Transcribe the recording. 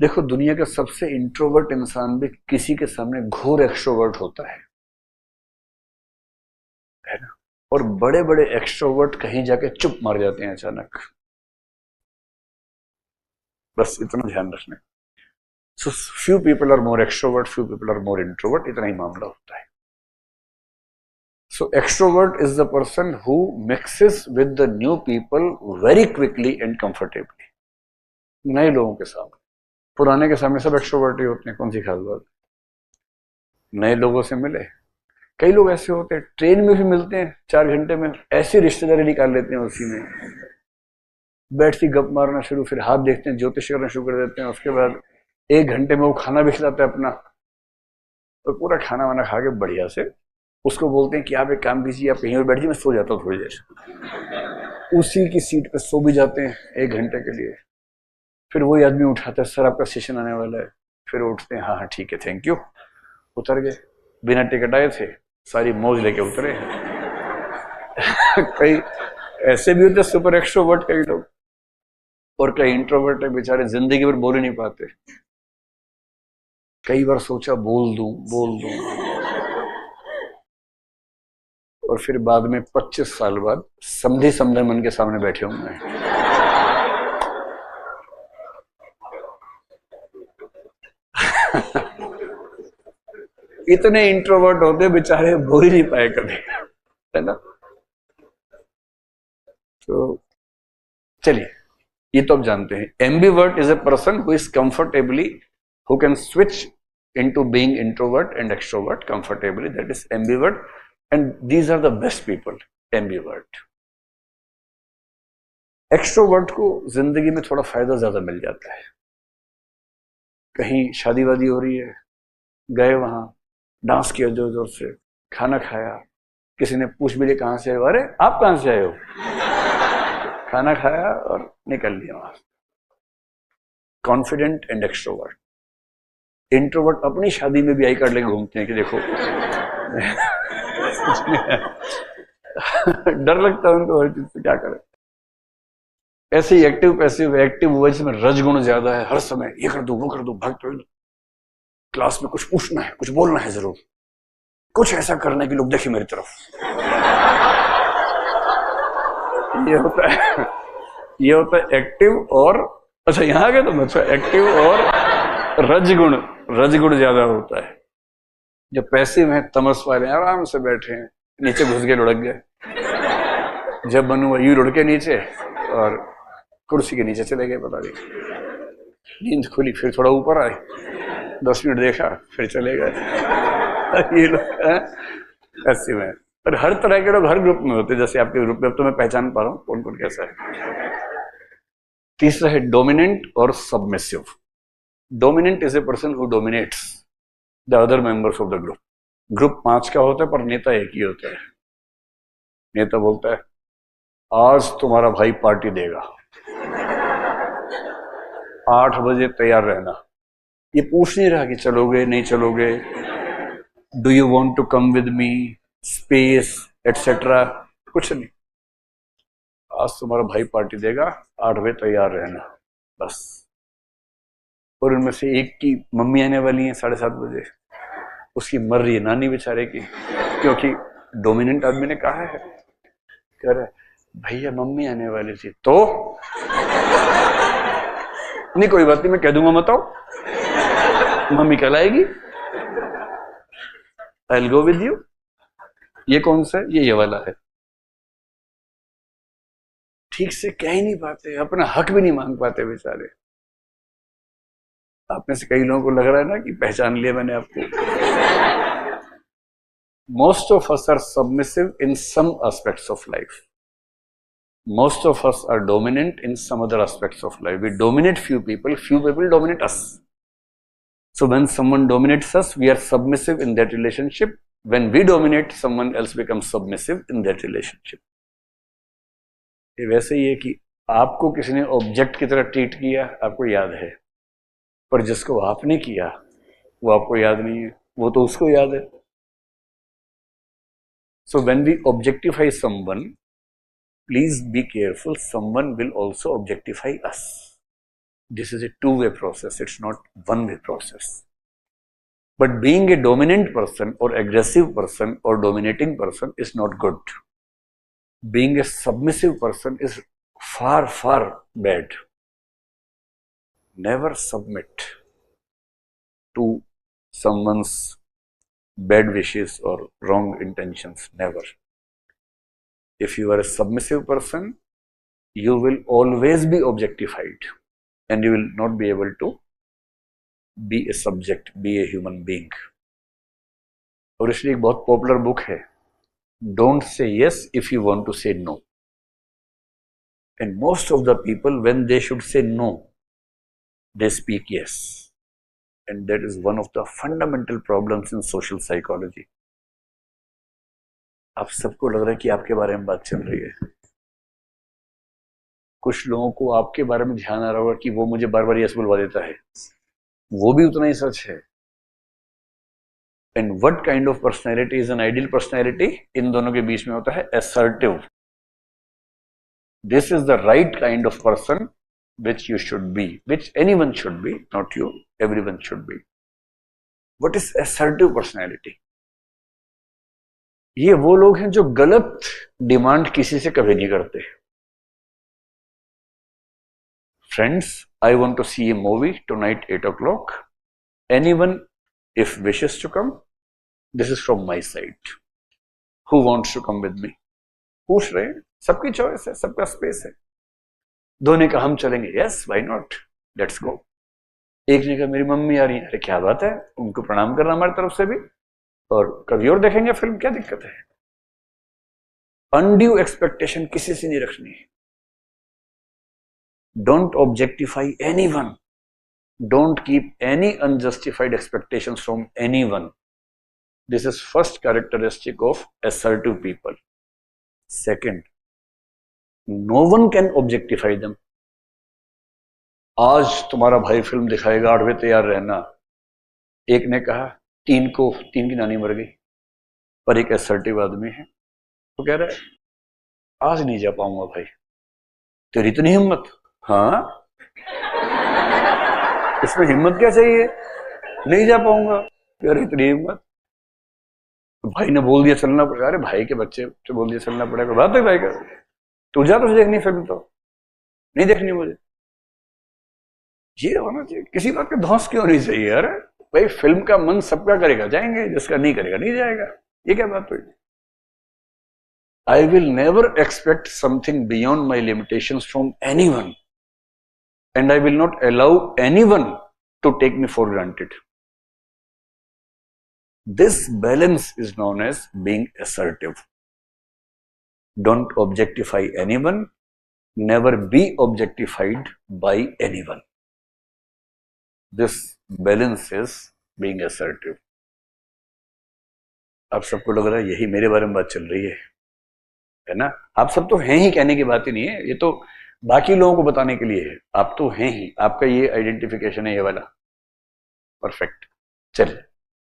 देखो, दुनिया का सबसे इंट्रोवर्ट इंसान भी किसी के सामने घोर एक्सट्रोवर्ट होता है ना। और बड़े बड़े एक्सट्रोवर्ट कहीं जाके चुप मार जाते हैं अचानक। बस इतना ध्यान रखना। So few people are more extrovert, few people are more introvert, इतना ही मामला होता है। So extrovert is the person who mixes with the new people very quickly and comfortably. नए लोगों के सामने, पुराने के सामने सब एक्सट्रोवर्ट ही होते हैं, कौन सी खास बात। नए लोगों से मिले। कई लोग ऐसे होते हैं ट्रेन में भी मिलते हैं, 4 घंटे में ऐसी रिश्तेदारी निकाल लेते हैं उसी में। बैठ के गप मारना शुरू, फिर हाथ देखते हैं, ज्योतिष करना शुरू कर देते हैं। उसके बाद 1 घंटे में वो खाना भी खिलाता है अपना, और पूरा खाना वाना खा के बढ़िया से उसको बोलते हैं कि आप एक काम कीजिए, आप कहीं और बैठिए, मैं सो जाता हूँ थोड़ी देर। उसी की सीट पे सो भी जाते हैं 1 घंटे के लिए। फिर वही आदमी उठाता है, सर आपका सेशन आने वाला है। फिर उठते हैं, हाँ हाँ ठीक है थैंक यू, उतर गए। बिना टिकट आए थे, सारी मौज लेके उतरे। कई ऐसे भी होते सुपर एक्सट्रोवर्ट कई लोग, और कई इंट्रोवर्ट है, बेचारे जिंदगी भर बोल ही नहीं पाते। कई बार सोचा बोल दूं बोल दूं, और फिर बाद में 25 साल बाद समझे समझे मन के सामने बैठे होंगे। इतने इंट्रोवर्ट होते बेचारे, बोल ही नहीं पाए कभी, है ना। तो चलिए, ये तो आप जानते हैं। Ambivert is a person who is comfortably, who can switch into being introvert and extrovert comfortably, that is ambivert, and these are the best people, ambivert. Extrovert को जिंदगी में थोड़ा फायदा ज्यादा मिल जाता है। कहीं शादी वादी हो रही है, गए वहां, डांस किया जोर जोर से, खाना खाया, किसी ने पूछ भी लिया कहां से आए हो, अरे आप कहां से आए हो, खाना खाया और निकल लिया वहां। Confident and extrovert. इंट्रोवर्ट अपनी शादी में भी आई कार्ड लेके घूमते हैं कि देखो। डर लगता है उनको हर चीज से, क्या करें। ऐसे ही एक्टिव पैसिव, एक्टिव वो जिसमें रजगुण ज्यादा है, हर समय ये कर दो वो कर दो, भागते हुए क्लास में कुछ पूछना है, कुछ बोलना है, जरूर कुछ ऐसा करना है कि लोग देखें मेरी तरफ। ये होता है एक्टिव। और अच्छा यहां आ गए तो अच्छा, एक्टिव और रजगुण ज्यादा होता है। जो पैसिव है, तमस वाले, आराम से बैठे हैं, नीचे घुस गए, लुढ़क गए। जब बनू यूं लुढ़ के नीचे, और कुर्सी के नीचे चले गए, पता नहीं। नींद खुली, फिर थोड़ा ऊपर आए, 10 मिनट देखा, फिर चले गए। ये लोग ऐसे में। पर हर तरह के लोग हर ग्रुप में होते हैं, जैसे आपके ग्रुप में अब तो मैं पहचान पा रहा हूँ कौन कौन कैसा है। तीसरा है डोमिनेंट और submissive. Dominant is a person who dominates the other members of the group. Group 5 का होता है पर नेता एक ही होता है। नेता बोलता है आज तुम्हारा भाई पार्टी देगा, 8 बजे तैयार रहना। ये पूछ नहीं रहा कि चलोगे नहीं चलोगे, do you want to come with me, space etcetera, कुछ नहीं। आज तुम्हारा भाई पार्टी देगा, 8 बजे तैयार रहना, बस। और उनमें से एक की मम्मी आने वाली है 7:30 बजे, उसकी मर रही है नानी बेचारे की, क्योंकि डोमिनेंट आदमी ने कहा है, कह रहा है भैया मम्मी आने वाली थी तो नहीं, कोई बात नहीं, मैं कह दूंगा, मत आओ, मम्मी कल आएगी, I will go with you. ये कौन सा है? ये वाला है। ठीक से कह ही नहीं पाते, अपना हक भी नहीं मांग पाते बेचारे। आप में से कई लोगों को लग रहा है ना कि पहचान लिया मैंने आपको। Most of us are submissive in some aspects of life. Most of us are dominant in some other aspects of life. We dominate few people dominate us. So when someone dominates us, we are submissive in that relationship. When we dominate, someone else becomes submissive in that relationship. ये वैसे ही है कि आपको किसी ने object की तरह treat किया, आपको याद है, पर जिसको आपने किया वो आपको याद नहीं है, वो तो उसको याद है. So when we objectify someone, please be careful, someone will also objectify us. This is a two-way process. It's not one-way process. But being a dominant person or aggressive person or dominating person is not good. Being a submissive person is far, far bad. Never submit to someone's bad wishes or wrong intentions. Never. If you are a submissive person, you will always be objectified and you will not be able to be a subject, be a human being. और इसलिए एक बहुत popular book है, Don't say yes if you want to say no. And most of the people, when they should say no, they speak yes. And that is one of the fundamental problems in social psychology. आप सबको लग रहा है कि आपके बारे में बात चल रही है. कुछ लोगों को आपके बारे में ध्यान आ रहा होगा कि वो मुझे बार बार यस बुलवा देता है, वो भी उतना ही सच है. And what kind of personality is an ideal personality? इन दोनों के बीच में होता है assertive. This is the right kind of person which you should be, which anyone should be, not you, everyone should be. What is assertive personality? ये वो लोग हैं जो गलत डिमांड किसी से कभी नहीं करते. Friends, I want to see a movie tonight 8 o'clock. Anyone, if wishes to come, this is from my side. Who wants to come with me? पूछ रहे हैं, सबकी चॉइस है, सबका स्पेस है. दो ने कहा हम चलेंगे, yes why not, let's go. एक ने कहा मेरी मम्मी आ रही है, अरे क्या बात है, उनको प्रणाम करना हमारी तरफ से भी, और कभी और देखेंगे फिल्म, क्या दिक्कत है. अनड्यू एक्सपेक्टेशन किसी से नहीं रखनी है. Don't objectify anyone, don't keep any unjustified expectations from anyone. This is first characteristic of assertive people. Second, no one can objectify them. आज तुम्हारा भाई फिल्म दिखाएगा, 8 बजे तैयार रहना. एक ने कहा तीन की नानी मर गई, पर एक असर्टिव आदमी है, तो कह रहा है आज नहीं जा पाऊंगा भाई. तेरी इतनी हिम्मत? हाँ, इसमें हिम्मत क्या चाहिए, नहीं जा पाऊंगा, यार इतनी हिम्मत. तो भाई ने बोल दिया चलना पड़ेगा. अरे भाई के बच्चे से बोल दिया चलना पड़ेगा, बात है भाई का. तू जा, तुझे देखनी फिल्म तो नहीं देखनी मुझे. ये होना चाहिए, किसी बात पे धौंस क्यों नहीं चाहिए यार. भाई फिल्म का मन सबका करेगा, जाएंगे, जिसका नहीं करेगा नहीं जाएगा. ये क्या बात हुई. I will never expect something beyond my limitations from anyone, and I will not allow anyone to take me for granted. This balance is known as being assertive. Don't objectify anyone, never be objectified by anyone. This balance is being assertive. आप सबको लग रहा है यही मेरे बारे में बात चल रही है ना. आप सब तो हैं ही, कहने की बात ही नहीं है, ये तो बाकी लोगों को बताने के लिए है. आप तो हैं ही, आपका ये आइडेंटिफिकेशन है ये वाला. परफेक्ट. चलिए.